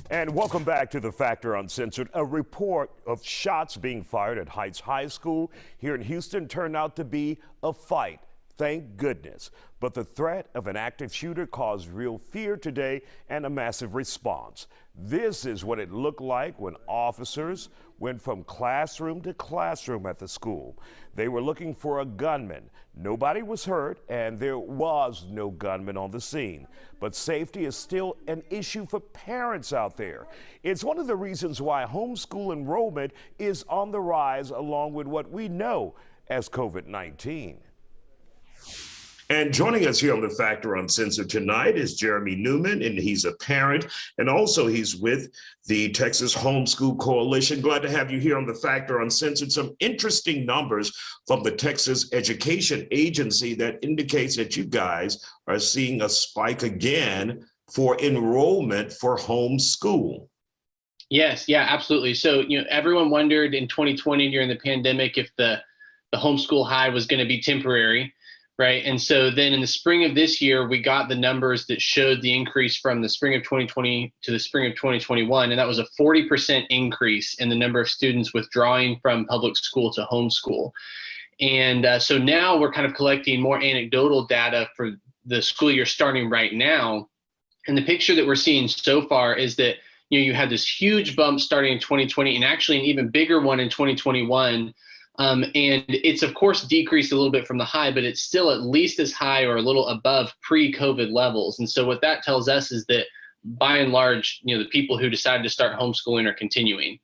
And welcome back to The Factor Uncensored. A report of shots being fired at Heights High School here in Houston turned out to be a fight. Thank goodness. But the threat of an active shooter caused real fear today and a massive response. This is what it looked like when officers went from classroom to classroom at the school. They were looking for a gunman. Nobody was hurt, and there was no gunman on the scene. But safety is still an issue for parents out there. It's one of the reasons why homeschool enrollment is on the rise, along with what we know as COVID-19. And joining us here on The Factor Uncensored tonight is Jeremy Newman, and he's a parent, and also he's with the Texas Homeschool Coalition. Glad to have you here on The Factor Uncensored. Some interesting numbers from the Texas Education Agency that indicates that you guys are seeing a spike again for enrollment for homeschool. Yes, yeah, absolutely. So, everyone wondered in 2020 during the pandemic if the homeschool high was going to be temporary. Right. And so then in the spring of this year, we got the numbers that showed the increase from the spring of 2020 to the spring of 2021. And that was a 40% increase in the number of students withdrawing from public school to homeschool. And so now we're kind of collecting more anecdotal data for the school year starting right now. And the picture that we're seeing so far is that, you had this huge bump starting in 2020 and actually an even bigger one in 2021. And it's, of course, decreased a little bit from the high, but it's still at least as high or a little above pre-COVID levels. And so what that tells us is that, by and large, the people who decided to start homeschooling are continuing.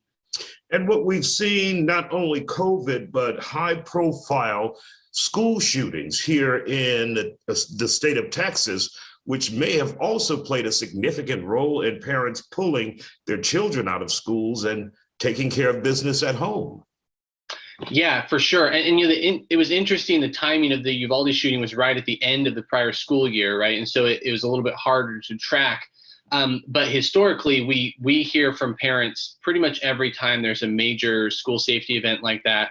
And what we've seen, not only COVID, but high-profile school shootings here in the state of Texas, which may have also played a significant role in parents pulling their children out of schools and taking care of business at home. Yeah, for sure. And it was interesting. The timing of the Uvalde shooting was right at the end of the prior school year, right? And so it was a little bit harder to track. But historically, we hear from parents pretty much every time there's a major school safety event like that,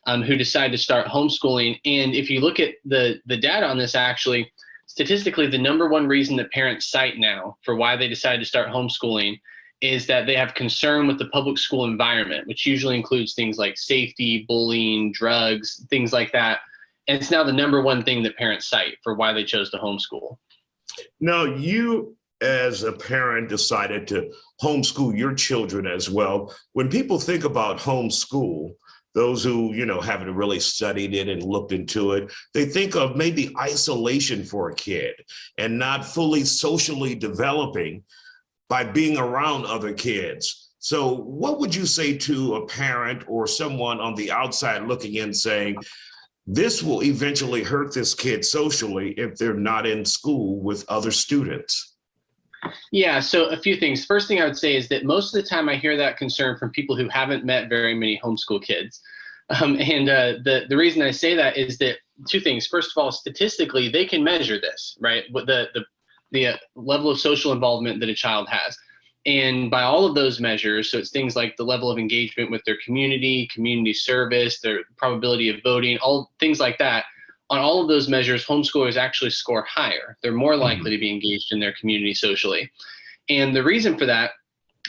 who decide to start homeschooling. And if you look at the data on this, actually, statistically, the number one reason that parents cite now for why they decided to start homeschooling is that they have concern with the public school environment, which usually includes things like safety, bullying, drugs, things like that. And it's now the number one thing that parents cite for why they chose to homeschool. Now, you as a parent decided to homeschool your children as well. When people think about homeschool, those who, haven't really studied it and looked into it, they think of maybe isolation for a kid and not fully socially developing by being around other kids. So what would you say to a parent or someone on the outside looking in saying, this will eventually hurt this kid socially if they're not in school with other students? Yeah, so a few things. First thing I would say is that most of the time I hear that concern from people who haven't met very many homeschool kids. The reason I say that is that two things. First of all, statistically, they can measure this, right? What the level of social involvement that a child has. And by all of those measures, so it's things like the level of engagement with their community service, their probability of voting, all things like that. On all of those measures, homeschoolers actually score higher. They're more likely to be engaged in their community socially. And the reason for that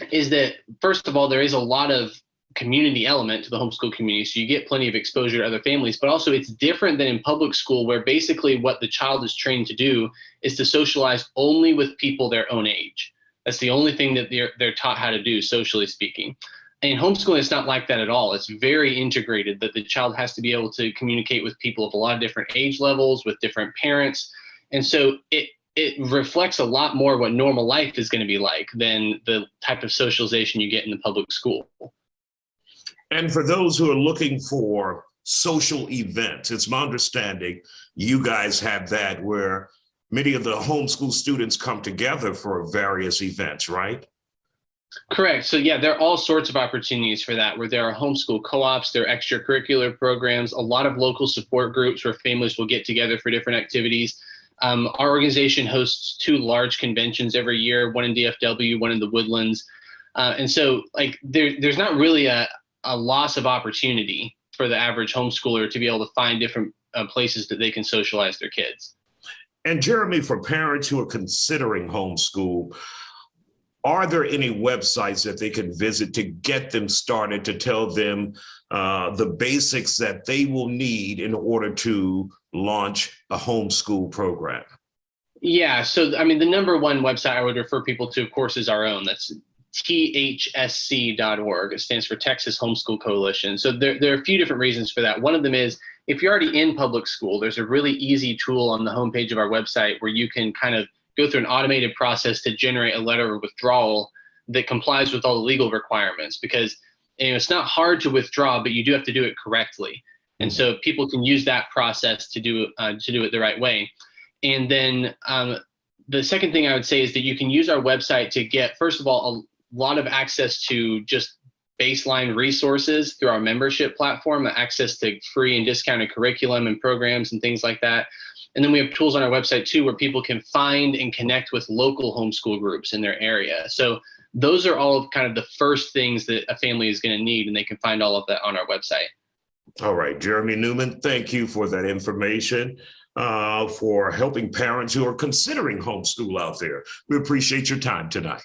is that, first of all, there is a lot of community element to the homeschool community. So you get plenty of exposure to other families, but also it's different than in public school, where basically what the child is trained to do is to socialize only with people their own age. That's the only thing that they're taught how to do, socially speaking. In homeschooling, it's not like that at all. It's very integrated, that the child has to be able to communicate with people of a lot of different age levels, with different parents. And so it reflects a lot more what normal life is going to be like than the type of socialization you get in the public school. And for those who are looking for social events, it's my understanding you guys have that, where many of the homeschool students come together for various events, right? Correct. So yeah, there are all sorts of opportunities for that, where there are homeschool co-ops, there are extracurricular programs, a lot of local support groups where families will get together for different activities. Our organization hosts 2 large conventions every year, one in DFW, one in the Woodlands. And so there's not really a loss of opportunity for the average homeschooler to be able to find different places that they can socialize their kids. And Jeremy, for parents who are considering homeschool, are there any websites that they can visit to get them started, to tell them the basics that they will need in order to launch a homeschool program? Yeah, so I mean, the number one website I would refer people to, of course, is our own. That's thsc.org. It stands for Texas Homeschool Coalition. So there are a few different reasons for that. One of them is if you're already in public school, there's a really easy tool on the homepage of our website where you can kind of go through an automated process to generate a letter of withdrawal that complies with all the legal requirements, because it's not hard to withdraw, but you do have to do it correctly. And so people can use that process to do it the right way. And then the second thing I would say is that you can use our website to get, first of all, a lot of access to just baseline resources through our membership platform, access to free and discounted curriculum and programs and things like that. And then we have tools on our website too, where people can find and connect with local homeschool groups in their area. So those are all kind of the first things that a family is going to need, and they can find all of that on our website. All right, Jeremy Newman, thank you for that information, for helping parents who are considering homeschool out there. We appreciate your time tonight.